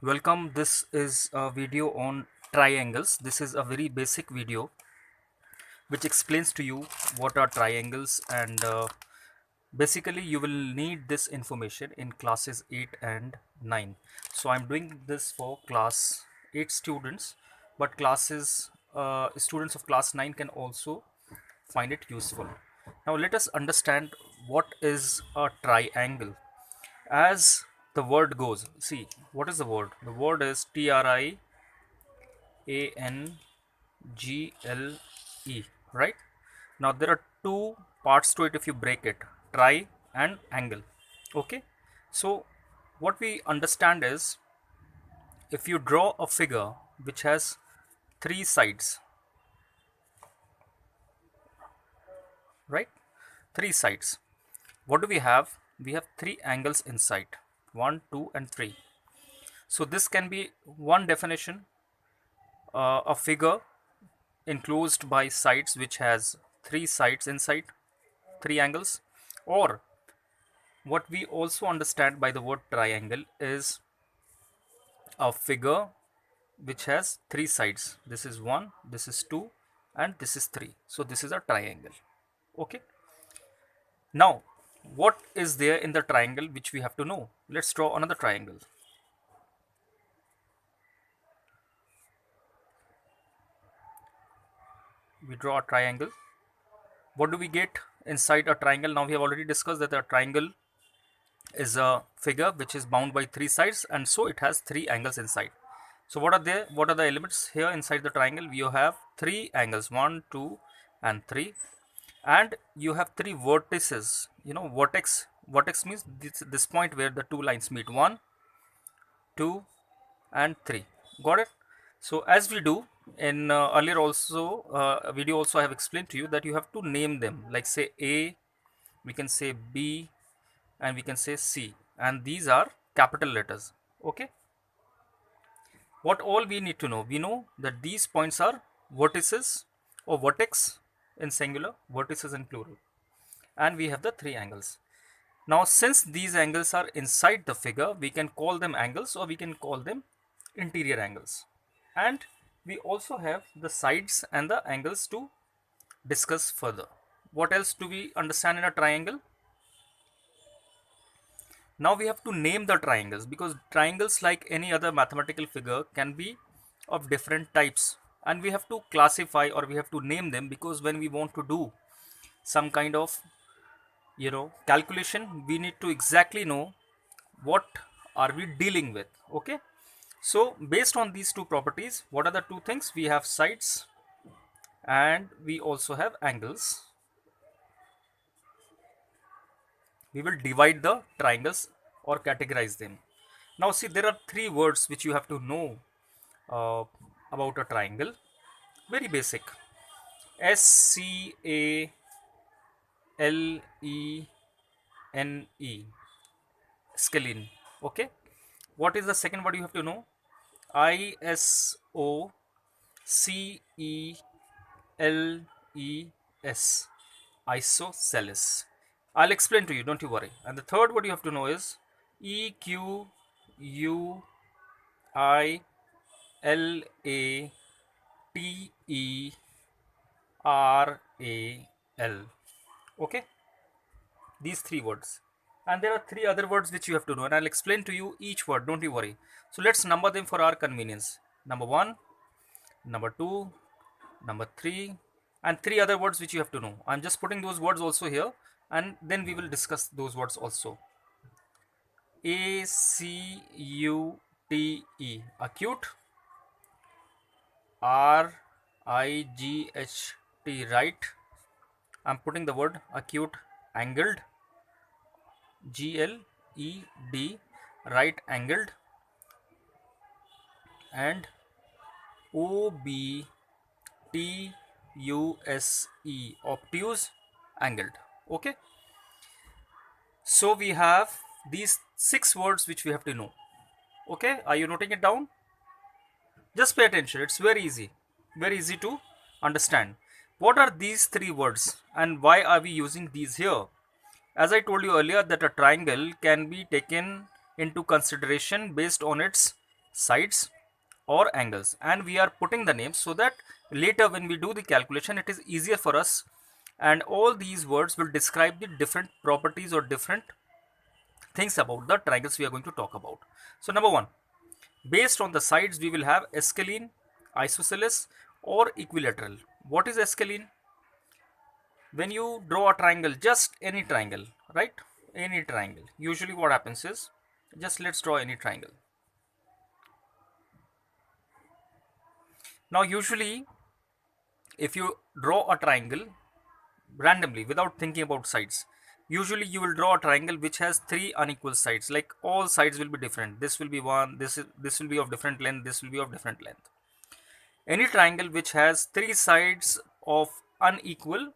Welcome. This is a video on triangles. This is a very basic video which explains to you what are triangles, and basically you will need this information in classes 8 and 9. So I'm doing this for class 8 students, but classes students of class 9 can also find it useful. Now let us understand what is a triangle. As the word goes, see, what is the word? The word is Triangle, right? Now there are two parts to it if you break it: tri and angle. Okay, so what we understand is, if you draw a figure which has three sides, right? Three sides. What do we have? We have three angles inside: 1, 2, and 3. So this can be one definition, a figure enclosed by sides which has three sides inside, three angles. Or what we also understand by the word triangle is a figure which has three sides. This is 1, this is 2, and this is 3. So this is a triangle. Okay. Now, what is there in the triangle which we have to know? Let's draw another triangle. We draw a triangle. What do we get inside a triangle? Now we have already discussed that a triangle is a figure which is bound by three sides, and so it has three angles inside. So what are there? What are the elements here inside the triangle? You have three angles: 1, 2, and 3, and you have three vertices. Vertex means this point where the two lines meet: 1, 2, and 3. Got it? So as we do in earlier also video, also I have explained to you that you have to name them. Like, say A, we can say B, and we can say C, and these are capital letters. Okay. What all we need to know? We know that these points are vertices, or vertex in singular, vertices in plural, and we have the three angles. Now since these angles are inside the figure, we can call them angles, or we can call them interior angles. And we also have the sides and the angles to discuss further. What else do we understand in a triangle? Now we have to name the triangles, because triangles, like any other mathematical figure, can be of different types, and we have to classify, or we have to name them, because when we want to do some kind of calculation, we need to exactly know what are we dealing with. Okay, so based on these two properties, what are the two things? We have sides and we also have angles. We will divide the triangles or categorize them. Now see, there are three words which you have to know uh, about a triangle. Very basic: SCALENE, scalene. Okay. What is the second word you have to know? ISOCELES, isosceles. I'll explain to you, don't you worry. And the third word you have to know is EQUILATERAL. Okay, these three words. And there are three other words which you have to know, and I'll explain to you each word, don't you worry. So let's number them for our convenience: number 1, number 2, number 3, and three other words which you have to know. I'm just putting those words also here, and then we will discuss those words also. ACUTE, acute. RIGHT, right. I'm putting the word acute. Angled, GLED, right angled. And OBTUSE, obtuse, angled. Okay, so we have these 6 words which we have to know. Okay, are you noting it down? Just pay attention, it's very easy to understand. What are these 3 words and why are we using these here? As I told you earlier, that a triangle can be taken into consideration based on its sides or angles, and we are putting the names so that later when we do the calculation it is easier for us, and all these words will describe the different properties or different things about the triangles we are going to talk about. So number one, based on the sides we will have scalene, isosceles or equilateral. What is scalene? When you draw a triangle, just any triangle, right, any triangle, usually what happens is, just let's draw any triangle. Now usually if you draw a triangle randomly without thinking about sides, usually you will draw a triangle which has three unequal sides, like all sides will be different. This will be one, this will be of different length, this will be of different length. Any triangle which has three sides of unequal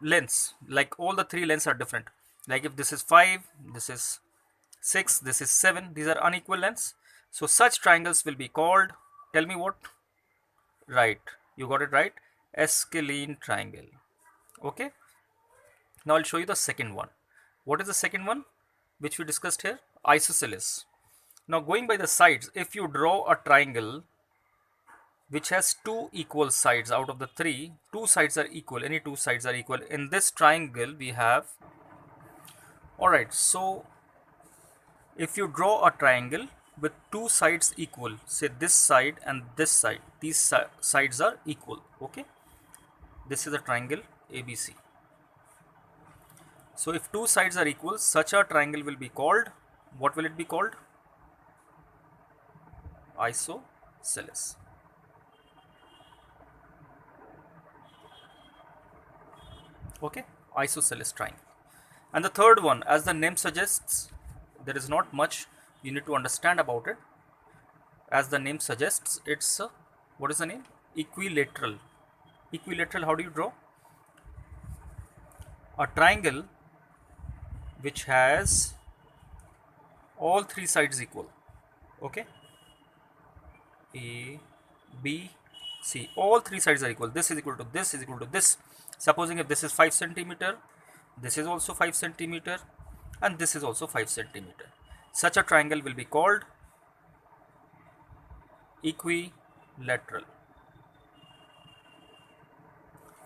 lengths, like all the three lengths are different, like if this is 5, this is 6, this is 7, these are unequal lengths. So such triangles will be called, tell me what? Right, you got it right, scalene triangle. Okay, now I'll show you the second one. What is the second one which we discussed here? Isosceles. Now going by the sides, if you draw a triangle which has two equal sides, out of the three, two sides are equal, any two sides are equal, in this triangle we have, alright, so if you draw a triangle with two sides equal, say this side and this side, these sides are equal, okay, this is a triangle ABC. So if two sides are equal, such a triangle will be called, what will it be called? Isosceles. Okay, isosceles triangle. And the third one, as the name suggests, there is not much you need to understand about it. As the name suggests, it's what is the name? Equilateral. Equilateral, how do you draw? A triangle which has all three sides equal. Okay, A, B, C, all three sides are equal. This is equal to this, is equal to this. Supposing if this is 5 centimeter, this is also 5 centimeter, and this is also 5 centimeter. Such a triangle will be called equilateral.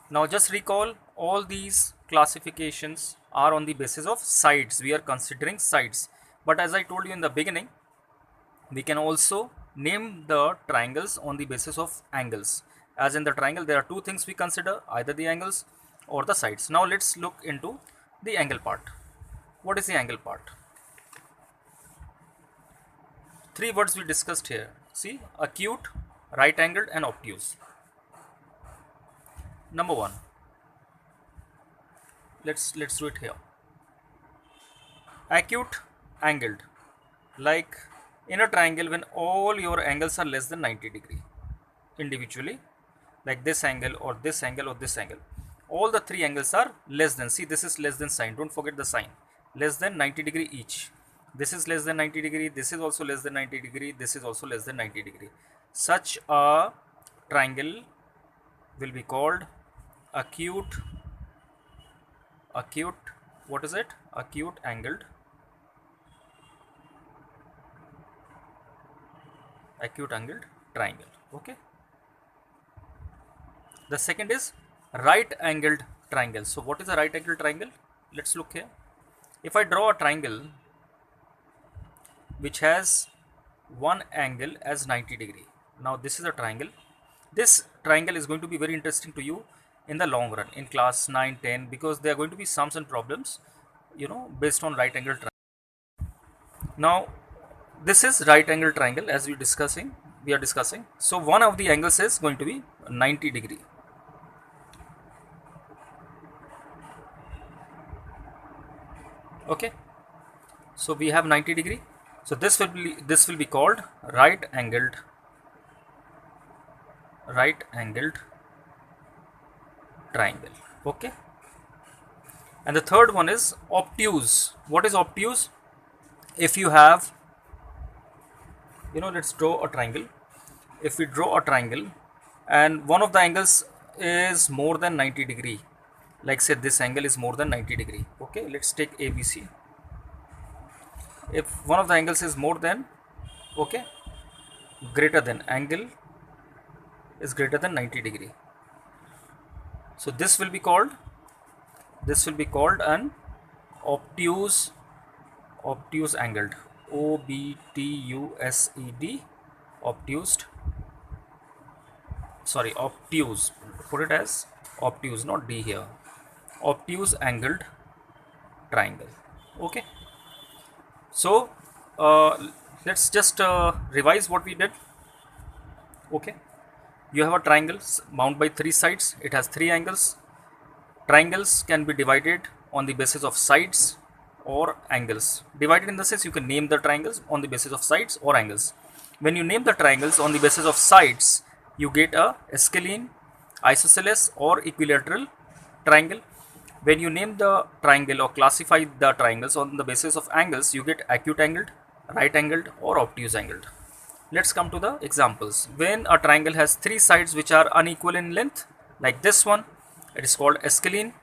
Now just recall, all these classifications are on the basis of sides. We are considering sides, but as I told you in the beginning, we can also name the triangles on the basis of angles. As in the triangle, there are two things we consider, either the angles or the sides. Now let's look into the angle part. What is the angle part? Three words we discussed here. See, acute, right angled and obtuse. Number one, let's do it here. Acute angled, like in a triangle when all your angles are less than 90 degree individually, like this angle or this angle or this angle, all the three angles are less than, see this is less than sign, don't forget the sign, less than 90 degree each. This is less than 90 degree, this is also less than 90 degree, this is also less than 90 degree. Such a triangle will be called acute, what is it? Acute angled triangle. Okay, the second is right angled triangle. So what is a right angled triangle? Let's look here. If I draw a triangle which has one angle as 90 degree, now this is a triangle. This triangle is going to be very interesting to you in the long run in class 9, 10, because there are going to be sums and problems, based on right angle triangle. Now this is right angle triangle as we are discussing. So one of the angles is going to be 90 degree. Okay, so we have 90 degree. So this will be called right angled triangle. Okay, and the third one is obtuse. What is obtuse? If you have, let's draw a triangle. If we draw a triangle and one of the angles is more than 90 degree, like say this angle is more than 90 degree. Okay, let's take ABC. If one of the angles is more than Okay, greater than, angle is greater than 90 degree. So this will be called an obtuse angled, obtused, obtused, sorry, obtuse, put it as obtuse, not d here, obtuse angled triangle. Okay, so let's just revise what we did. Okay, you have a triangle bound by three sides, it has three angles. Triangles can be divided on the basis of sides or angles. Divided in the sense you can name the triangles on the basis of sides or angles. When you name the triangles on the basis of sides, you get a scalene, isosceles or equilateral triangle. When you name the triangle or classify the triangles on the basis of angles, you get acute angled, right angled or obtuse angled. Let's come to the examples. When a triangle has three sides which are unequal in length, like this one, it is called scalene.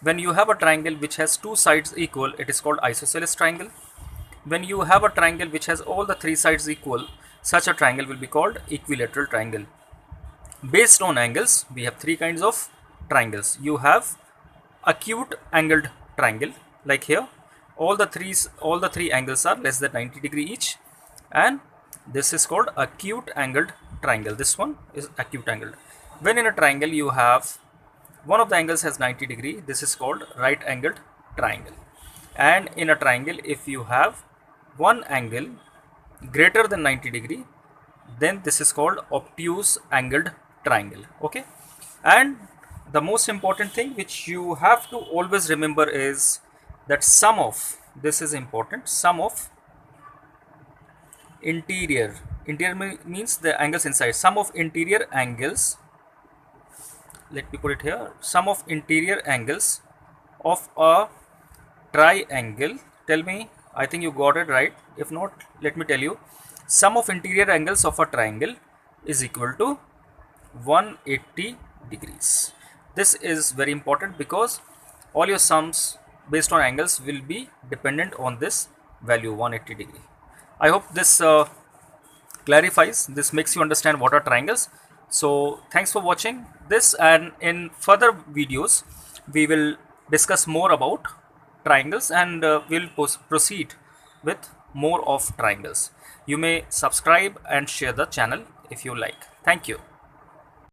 When you have a triangle which has two sides equal, it is called isosceles triangle. When you have a triangle which has all the three sides equal, such a triangle will be called equilateral triangle. Based on angles, we have three kinds of triangles. You have acute angled triangle, like here. All the three angles are less than 90 degree each, and this is called acute angled triangle. This one is acute angled. When in a triangle you have one of the angles has 90 degree, this is called right angled triangle. And in a triangle, if you have one angle greater than 90 degree, then this is called obtuse angled triangle. Okay, and the most important thing which you have to always remember is that sum of, this is important, sum of interior means the angles inside, sum of interior angles, let me put it here, sum of interior angles of a triangle. Tell me, I think you got it right. If not, let me tell you, sum of interior angles of a triangle is equal to 180 degrees. This is very important because all your sums based on angles will be dependent on this value 180 degree. I hope this clarifies, this makes you understand what are triangles. So thanks for watching this, and in further videos we will discuss more about triangles, and we'll proceed with more of triangles. You may subscribe and share the channel if you like. Thank you.